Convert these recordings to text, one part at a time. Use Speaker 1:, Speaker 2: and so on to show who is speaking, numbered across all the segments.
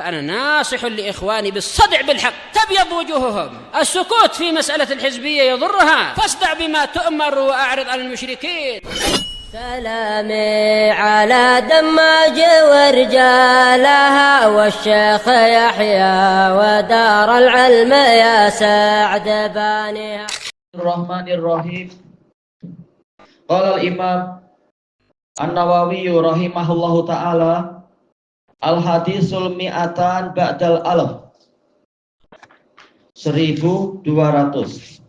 Speaker 1: فأنا ناصح لإخواني بالصدع بالحق تبيض وجوههم. السكوت في مسألة الحزبية يضرها، فاصدع بما تؤمر وأعرض عن المشركين.
Speaker 2: سلامي على دماج ورجالها والشيخ يحيى ودار العلم يا سعد بانيها.
Speaker 3: الرحمن الرحيم. قال الإمام النووي rahimahullahu ta'ala al-hadisul mi'atan ba'dal alf 1200.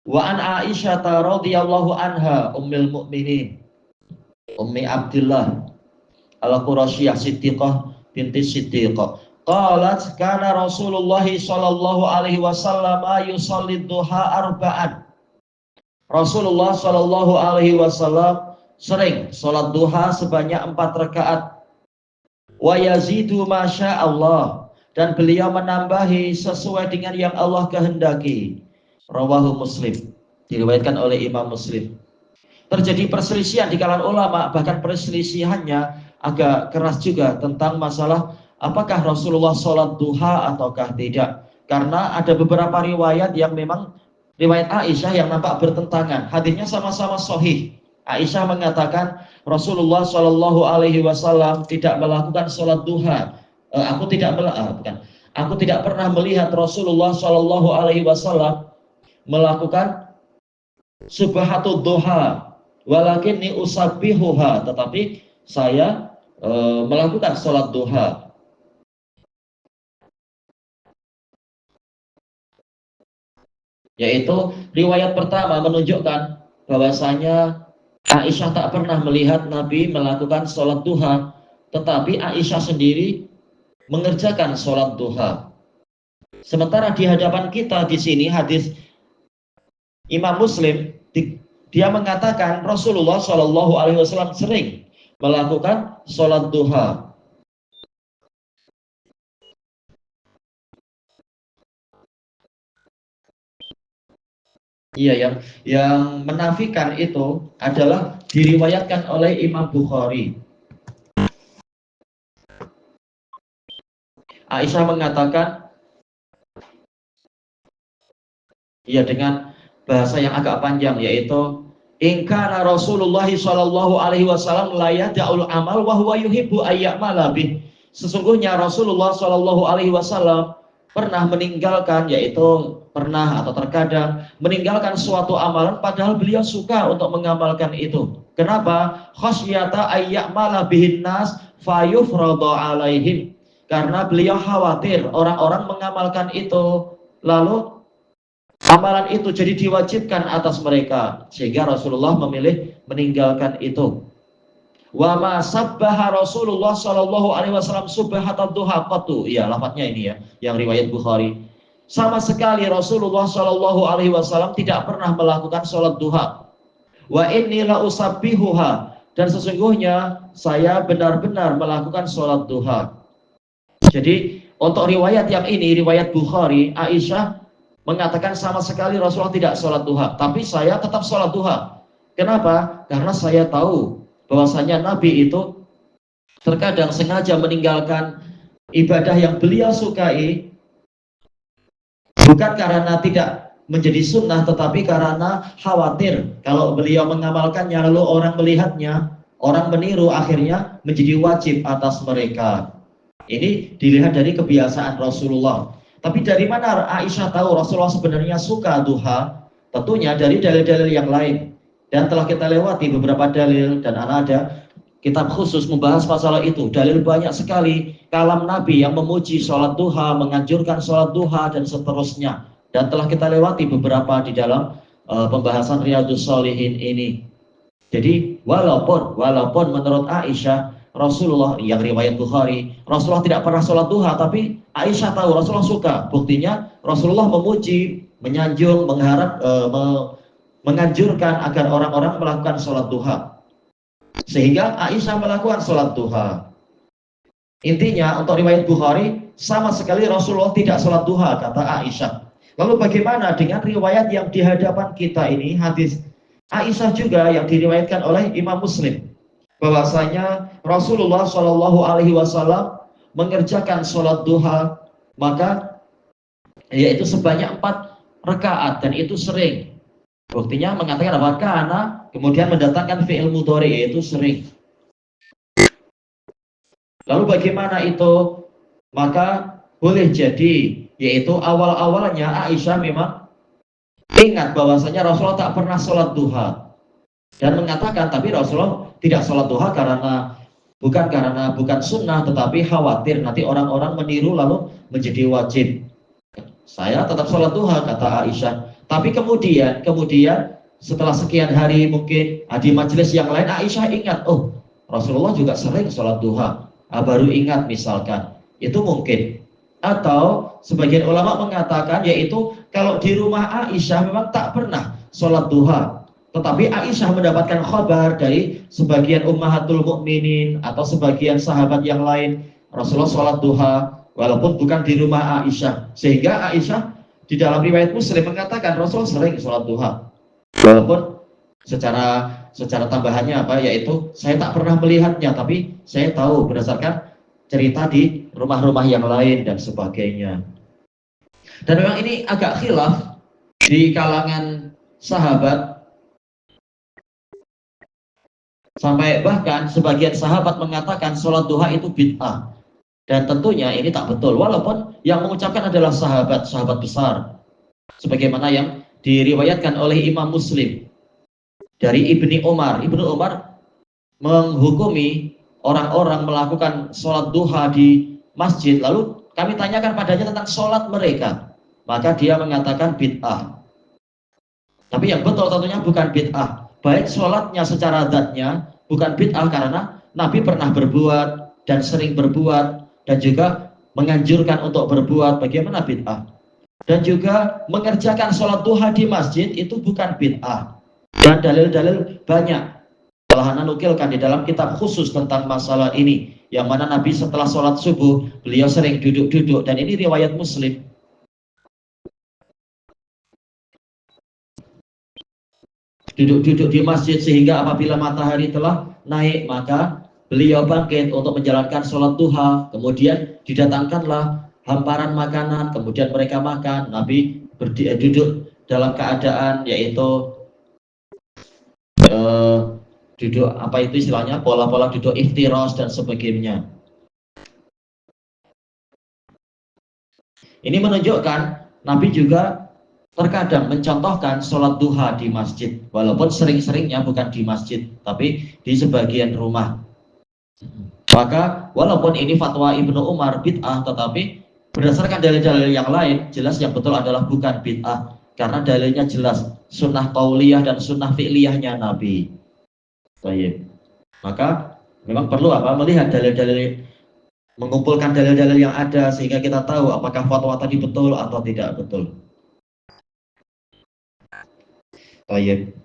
Speaker 3: Wa an Aisyah radhiyallahu anha ummul mukminin Ummi Abdillah al-Qurasyiyah Siddiqah binti Siddiqah qalat kana Rasulullah sallallahu alaihi wasallam yusalli duha arba'an. Rasulullah sallallahu alaihi wasallam sering salat duha sebanyak 4 rakaat. Wa yazidu masya Allah, dan beliau menambahi sesuai dengan yang Allah kehendaki. Rawahu Muslim, diriwayatkan oleh Imam Muslim. Terjadi perselisihan di kalangan ulama, bahkan perselisihannya agak keras juga tentang masalah apakah Rasulullah sholat duha ataukah tidak. Karena ada beberapa riwayat yang memang riwayat Aisyah yang nampak bertentangan. Hadisnya sama-sama sahih. Aisyah mengatakan Rasulullah Shallallahu Alaihi Wasallam tidak melakukan sholat duha. Aku tidak pernah melihat Rasulullah Shallallahu Alaihi Wasallam melakukan subhatul duha, walakinni usabbihuha, tetapi saya melakukan sholat duha. Yaitu riwayat pertama menunjukkan bahwasanya Aisyah tak pernah melihat Nabi melakukan sholat duha, tetapi Aisyah sendiri mengerjakan sholat duha. Sementara di hadapan kita di sini hadis Imam Muslim, dia mengatakan Rasulullah Shallallahu Alaihi Wasallam sering melakukan sholat duha. Iya, yang menafikan itu adalah diriwayatkan oleh Imam Bukhari. Aisyah mengatakan, iya, dengan bahasa yang agak panjang, yaitu ingkana Rasulullah Shallallahu Alaihi Wasallam la yada'ul amal wa huwa yuhibbu ayya'mala bih. Sesungguhnya Rasulullah Shallallahu Alaihi Wasallam pernah meninggalkan, yaitu pernah atau terkadang meninggalkan suatu amalan padahal beliau suka untuk mengamalkan itu. Kenapa? Khasyata ayya'mala bihin nas fayufradu alaihim. Karena beliau khawatir orang-orang mengamalkan itu lalu amalan itu jadi diwajibkan atas mereka, sehingga Rasulullah memilih meninggalkan itu. Wa ma sabbaha Rasulullah Shallallahu Alaihi Wasallam subhatat duha qatu. Ya, lafadznya ini ya, yang riwayat Bukhari. Sama sekali Rasulullah Shallallahu Alaihi Wasallam tidak pernah melakukan sholat duha. Wa inni la usabbihuha, dan sesungguhnya saya benar-benar melakukan sholat duha. Jadi untuk riwayat yang ini, riwayat Bukhari, Aisyah mengatakan sama sekali Rasulullah tidak sholat duha, tapi saya tetap sholat duha. Kenapa? Karena saya tahu bahwasanya Nabi itu terkadang sengaja meninggalkan ibadah yang beliau sukai, bukan karena tidak menjadi sunnah, tetapi karena khawatir kalau beliau mengamalkannya lalu orang melihatnya, orang meniru, akhirnya menjadi wajib atas mereka. Ini dilihat dari kebiasaan Rasulullah. Tapi dari mana Aisyah tahu Rasulullah sebenarnya suka duha? Tentunya dari dalil-dalil yang lain. Dan telah kita lewati beberapa dalil, dan ada kitab khusus membahas masalah itu. Dalil banyak sekali kalam Nabi yang memuji sholat duha, menganjurkan sholat duha, dan seterusnya. Dan telah kita lewati beberapa di dalam pembahasan Riyadhus Shalihin ini. Jadi walaupun menurut Aisyah Rasulullah, yang riwayat Bukhari, Rasulullah tidak pernah sholat duha, tapi Aisyah tahu Rasulullah suka. Buktinya Rasulullah memuji, menyanjung, mengharap, menganjurkan agar orang-orang melakukan sholat duha, sehingga Aisyah melakukan sholat duha. Intinya untuk riwayat Bukhari, sama sekali Rasulullah tidak sholat duha, kata Aisyah. Lalu bagaimana dengan riwayat yang di hadapan kita ini, hadis Aisyah juga yang diriwayatkan oleh Imam Muslim, bahwasanya Rasulullah Shallallahu Alaihi Wasallam mengerjakan sholat duha, maka yaitu sebanyak 4 rakaat, dan itu sering. Buktinya mengatakan apa? Karena kemudian mendatangkan fi'il mudhari, yaitu sering. Lalu bagaimana itu? Maka boleh jadi, yaitu awal-awalnya Aisyah memang ingat bahwasanya Rasulullah tak pernah sholat duha, dan mengatakan tapi Rasulullah tidak sholat duha karena bukan sunnah, tetapi khawatir nanti orang-orang meniru lalu menjadi wajib. Saya tetap sholat duha, kata Aisyah. Tapi kemudian setelah sekian hari mungkin di majelis yang lain Aisyah ingat, oh Rasulullah juga sering sholat duha. Baru ingat misalkan, itu mungkin. Atau sebagian ulama mengatakan yaitu kalau di rumah Aisyah memang tak pernah sholat duha, tetapi Aisyah mendapatkan kabar dari sebagian ummahatul mukminin atau sebagian sahabat yang lain Rasulullah sholat duha walaupun bukan di rumah Aisyah, sehingga Aisyah di dalam riwayat Muslim mengatakan Rasul sering sholat duha, walaupun secara tambahannya apa, yaitu saya tak pernah melihatnya, tapi saya tahu berdasarkan cerita di rumah-rumah yang lain dan sebagainya. Dan memang ini agak khilaf di kalangan sahabat, sampai bahkan sebagian sahabat mengatakan sholat duha itu bid'ah. Dan tentunya ini tak betul, walaupun yang mengucapkan adalah sahabat besar, sebagaimana yang diriwayatkan oleh Imam Muslim dari Ibni Umar. Ibnu Umar menghukumi orang-orang melakukan sholat duha di masjid, lalu kami tanyakan padanya tentang sholat mereka, maka dia mengatakan bid'ah. Tapi yang betul tentunya bukan bid'ah, baik sholatnya secara zatnya bukan bid'ah, karena Nabi pernah berbuat dan sering berbuat, dan juga menganjurkan untuk berbuat, bagaimana bid'ah. Dan juga mengerjakan sholat duha di masjid itu bukan bid'ah, dan dalil-dalil banyak telah nukilkan di dalam kitab khusus tentang masalah ini, yang mana Nabi setelah sholat subuh beliau sering duduk-duduk, dan ini riwayat Muslim. Duduk-duduk di masjid sehingga apabila matahari telah naik maka beliau bangkit untuk menjalankan sholat duha, kemudian didatangkanlah hamparan makanan, kemudian mereka makan. Nabi duduk dalam keadaan yaitu duduk apa itu istilahnya, pola-pola duduk iftiros dan sebagainya. Ini menunjukkan Nabi juga terkadang mencontohkan sholat duha di masjid, walaupun sering-seringnya bukan di masjid tapi di sebagian rumah. Maka walaupun ini fatwa Ibnu Umar bid'ah, tetapi berdasarkan dalil-dalil yang lain jelas yang betul adalah bukan bid'ah, karena dalilnya jelas sunnah qauliyah dan sunnah fi'liyahnya Nabi. Baik. Maka memang perlu melihat dalil-dalil, mengumpulkan dalil-dalil yang ada sehingga kita tahu apakah fatwa tadi betul atau tidak betul. Baik.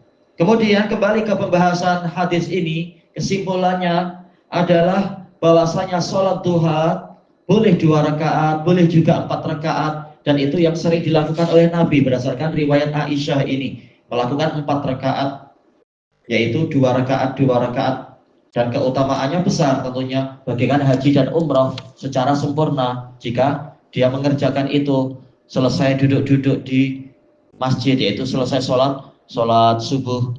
Speaker 3: Kemudian kembali ke pembahasan hadis ini, kesimpulannya adalah bahwasanya sholat duha boleh 2 rakaat, boleh juga 4 rakaat, dan itu yang sering dilakukan oleh Nabi berdasarkan riwayat Aisyah ini, melakukan 4 rakaat, yaitu 2 rakaat, dan keutamaannya besar tentunya, bagaimana haji dan umrah secara sempurna jika dia mengerjakan itu selesai duduk-duduk di masjid, yaitu selesai sholat subuh,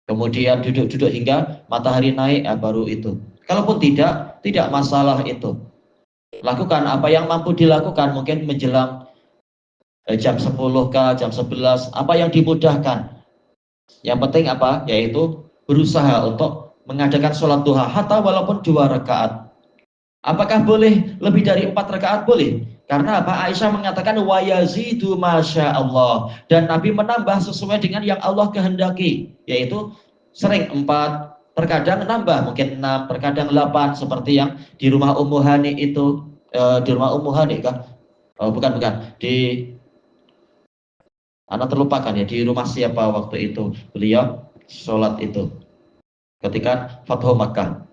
Speaker 3: kemudian duduk-duduk hingga matahari naik, baru itu. Kalaupun tidak masalah itu. Lakukan apa yang mampu dilakukan, mungkin menjelang jam 10 kah, jam 11, apa yang dimudahkan. Yang penting apa? Yaitu berusaha untuk mengadakan sholat duha, hatta walaupun 2 rakaat. Apakah boleh lebih dari 4 rakaat? Boleh. Karena apa? Aisyah mengatakan wa yazidu masya Allah, dan Nabi menambah sesuai dengan yang Allah kehendaki, yaitu sering 4, terkadang nambah mungkin 6, terkadang 8, seperti yang di rumah Ummu Hani itu, di rumah Ummu Hani kan? Bukan, di anak terlupakan ya, di rumah siapa waktu itu beliau sholat itu ketika Fathu Makkah.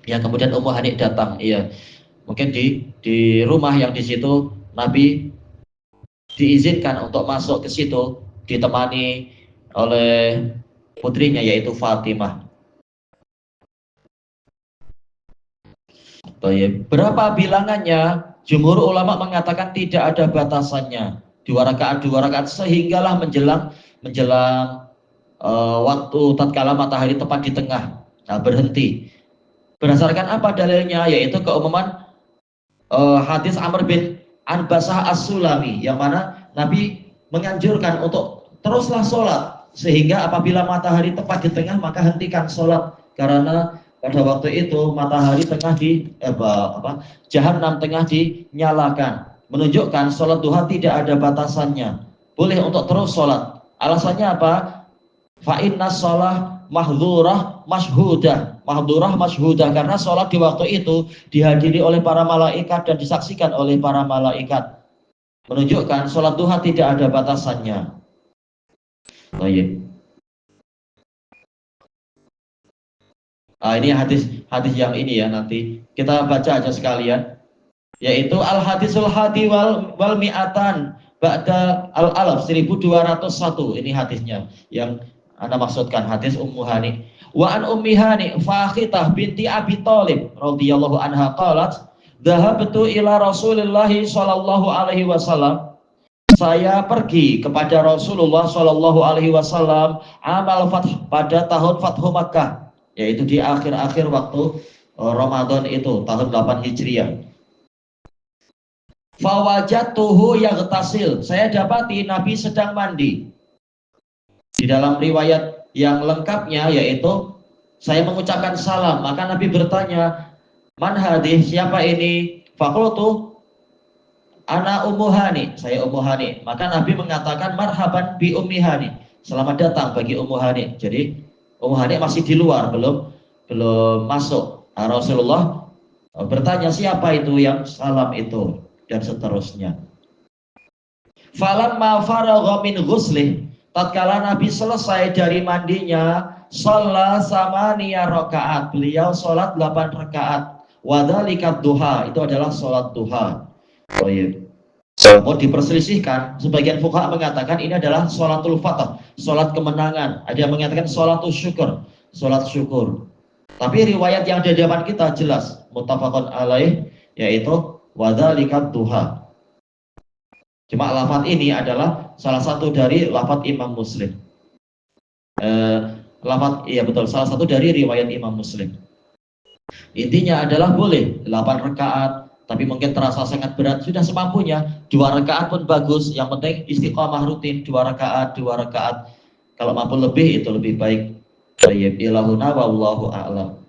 Speaker 3: Ya, kemudian Ummu Hani datang, iya. Mungkin di rumah yang di situ Nabi diizinkan untuk masuk ke situ ditemani oleh putrinya yaitu Fatimah. Berapa bilangannya? Jumhur ulama mengatakan tidak ada batasannya. 2 rakaat sehinggalah menjelang waktu tatkala matahari tepat di tengah. Nah, berhenti. Berdasarkan apa dalilnya? Yaitu keumuman hadis Amr bin Anbasah As-Sulami, yang mana Nabi menganjurkan untuk teruslah sholat, sehingga apabila matahari tepat di tengah maka hentikan sholat, karena pada waktu itu matahari tengah jahanam tengah dinyalakan, menunjukkan sholat duha tidak ada batasannya, boleh untuk terus sholat. Alasannya apa? Fa inna sholah mahdhurah masyhudah, karena sholat di waktu itu dihadiri oleh para malaikat dan disaksikan oleh para malaikat, menunjukkan sholat duha tidak ada batasannya. Baik. Ini hadis yang ini ya, nanti kita baca aja sekalian, yaitu al hadisul hadi wal mi'atan ba'da al alaf 1201. Ini hadisnya yang Anda maksudkan, hadis Ummu Hani. Wa an Ummi Hani Fakhitah binti Abi Thalib radhiyallahu anha qalat dhahabtu ila Rasulillah sallallahu alaihi wasallam. Saya pergi kepada Rasulullah sallallahu alaihi wasallam amal fath, pada tahun Fathu Makkah, yaitu di akhir-akhir waktu Ramadan itu tahun 8 Hijriah. Fawajatuhu yaghtasil, saya dapati Nabi sedang mandi. Di dalam riwayat yang lengkapnya yaitu saya mengucapkan salam, maka Nabi bertanya, man hadis, siapa ini? Faqultu ana Ummu Hani, saya Ummu Hani. Maka Nabi mengatakan marhaban bi Ummi Hani, selamat datang bagi Ummu Hani. Jadi Ummu Hani masih di luar, belum masuk. Nah, Rasulullah bertanya siapa itu yang salam itu, dan seterusnya. Falamma faragha min ghuslih, tatkala Nabi selesai dari mandinya, sholat samaniya rakaat, beliau sholat 8 rakaat. Wadzalika duha, itu adalah sholat duha. Oh iya. Mau diperselisihkan, sebagian fuqaha mengatakan ini adalah sholatul fatah, sholat kemenangan. Ada yang mengatakan sholatul syukur, sholat syukur. Tapi riwayat yang ada di depan kita jelas muttafaqun alaih, yaitu wadzalika duha. Cuma lafaz ini adalah salah satu dari lafaz Imam Muslim. Iya betul, salah satu dari riwayat Imam Muslim. Intinya adalah boleh 8 rakaat, tapi mungkin terasa sangat berat, sudah semampunya. 2 rakaat pun bagus, yang penting istiqomah rutin 2 rakaat. Kalau mampu lebih itu lebih baik. Tayyib ilahuna wallahu a'lam.